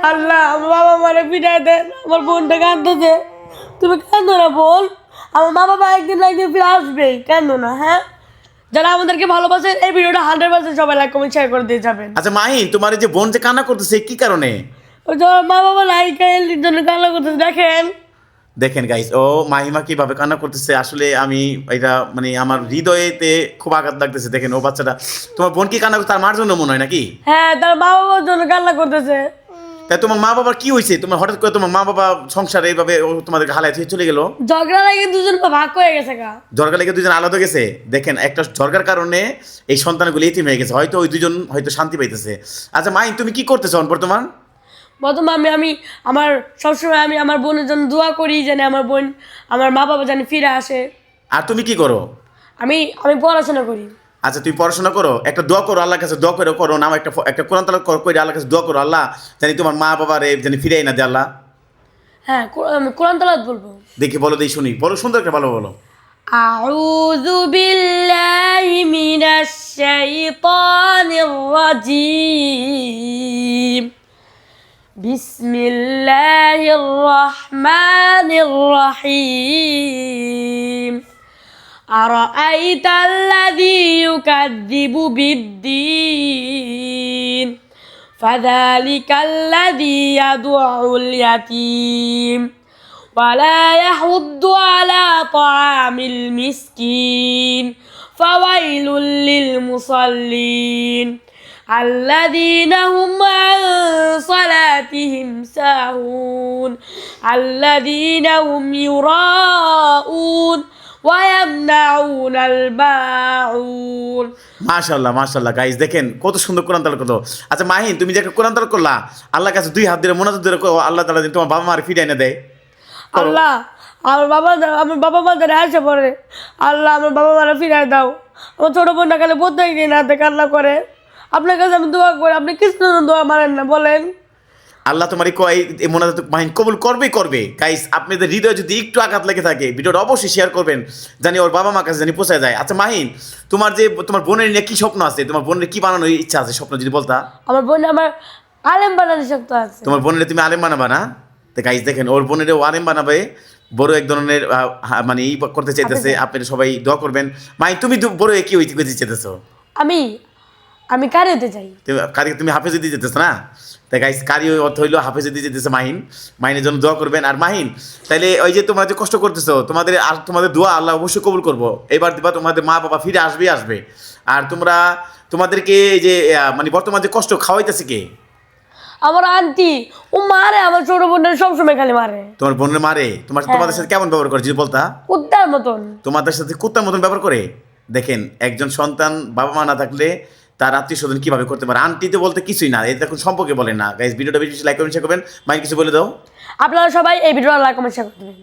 আল্লাহ আমার বাবা মারে পিটাই দেন, আমার বোনটা কাঁদতেছে। তুমি কাঁদো না বোন, আমার মা বাবা একদিন না একদিন ফিরে আসবেই, কাঁদো না। হ্যাঁ, যারা আমাদেরকে ভালোবাসেন এই ভিডিওটা 100% সবাই লাইক কমেন্ট শেয়ার করে দিয়ে যাবেন। আচ্ছা মাহিন, তোমার এই যে বোন যে কান্না করতেছে কি কারণে? ওই যে আমার মা বাবা লাইকের জন্য কান্না করতেছে, দেখেন। দেখেন গাইস, ও মাহিমা কিভাবে কান্না করতেছে, আসলে আমি এটা মানে আমার হৃদয়েতে খুব আঘাত লাগতেছে। দেখেন ও বাচ্চাটা, তোমার বোন কি কান্না করছে তার মার জন্য মনে হয় নাকি? হ্যাঁ, তার মা বাবার জন্য কান্না করতেছে। তাই তোমার মা বাবার কি হয়েছে? তোমার হঠাৎ করে তোমার মা বাবা সংসারে এইভাবে ও তোমাদেরকে হালায় থেকে চলে গেল? ঝগড়া লাগে দুজন ভাগ হয়ে গেছে গা। ঝরকা লেগে দুজন আলাদা গেছে। দেখেন একটা ঝরকার কারণে এই সন্তানগুলি এতিম হয়ে গেছে, হয়তো ওই দুজন হয়তো শান্তি পাইতেছে। আচ্ছা মাহিন, তুমি কি করতেছো বর্তমান? বর্তমানে আমি আমার সবসময় আমি আমার বোনের জন্য দোয়া করি যেন আমার বোন আমার মা বাবা যেন ফিরে আসে। আর তুমি কি করো? আমি আমি পড়াশোনা করি। আচ্ছা তুমি পড়াশোনা করো, একটা দোয়া করো আল্লাহর কাছে, দোয়া করে করো না, একটা কোরআন তালাওয়াত করে আল্লাহর কাছে দোয়া করো, আল্লাহ জানি তোমার মা বাবারে জানি ফিরাই না দে আল্লাহ। হ্যাঁ, আমি কোরআন তেলাওয়াত বলবো। দেখি বলো, দেখি শুনি, বলো সুন্দর করে ভালো বলো। আউযু বিল্লাহি মিনাশ শাইতানির রাজিম। বিসমিল্লাহির রহমানির রহিম। أرأيت الذي يكذب بالدين فذلك الذي يدع اليتيم ولا يحض على طعام المسكين فويل للمصلين الذين هم عن صلاتهم ساهون الذين هم يراءون ويمنعون الماعون। মাশাআল্লাহ মাশাআল্লাহ গাইস, দেখেন কত সুন্দর কোরআন তালাওয়াত করলো। আচ্ছা মাহিন, তুমি যে একটা কোরআন তালাওয়াত করলা, আল্লাহর কাছে দুই হাত ধরে মোনাজাত ধরে আল্লাহ তাআলা যেন তোমার বাবা মার ফিরিয়ে এনে দেয়। আল্লাহ আমার বাবা মা যারা আসে পড়ে, আল্লাহ আমার বাবা মারা ফিরাই দাও। আমার ছোট বোনটা খালি প্রত্যেক দিন হাতে কান্না করে। আপনার কাছে আমি দোয়া করি, আপনি কিছু দোয়া মানেন না বলেন। আল্লাহ তোমার এই মোনাজাত মাহিন কবুল করবেই করবে। গাইস আপনাদের হৃদয়ে যদি একটু আঘাত লেগে থাকে ভিডিওটা অবশ্যই শেয়ার করবেন, জানি ওর বাবা মার কাছে জানি পৌঁছায় যায়। আচ্ছা মাহিন, তোমার বোনের নিয়ে কি স্বপ্ন আছে? তোমার বোনের কি বানানোর ইচ্ছা আছে, স্বপ্ন যদি বলতা? আমার বোন আমার আলেম বানানোর শক্ত আছে। তোমার বোনের তুমি আলেম বানাবা না? তো গাইস দেখেন ওর বোনের ও আলেম বানাবে, বড় এক ধরনের মানে করতে চাইতেছে। আপনারা সবাই দোয়া করবেন। মাহিন তুমি বড় কি হইতে চাইতেছো? আমি আমি কারি হতে চাই। তুমি হাফেজ দিতে যেতেছো না? তাই গাইস কারি অর্থ হইলো হাফেজ দিতে যেতেছে মাহিন। মাহিনের জন্য দোয়া করবেন। আর মাহিন, তাইলে ওই যে তোমরা যে কষ্ট করতেছো, তোমাদের দোয়া আল্লাহ অবশ্যই কবুল করবো। এবার দিবা তোমাদের মা বাবা ফিরে আসবে। আর তোমাদেরকে এই যে মানে বর্তমান যে কষ্ট খাওয়াইতেছে কে? আমার আন্টি, ও মারে আমার ছোট বোনের সবসময় খালি মারে। তোমার বোনের মারে? তোমাদের সাথে কেমন ব্যবহার করে যদি বলতা? কুত্তার মতন। তোমাদের সাথে কুত্তার মতন ব্যবহার করে? দেখেন একজন সন্তান বাবা মা না থাকলে তার আত্মীয় স্বজন কিভাবে করতে পারে। আন্টি তো বলতে কিছুই না, এটা এখন সম্পর্কে বলে না। গাইস ভিডিওটা বেশি লাইক কমেন্ট শেয়ার করবেন। মাইন কিছু বলে দাও। আপনারা সবাই এই ভিডিওটা লাইক কমেন্ট শেয়ার করবেন।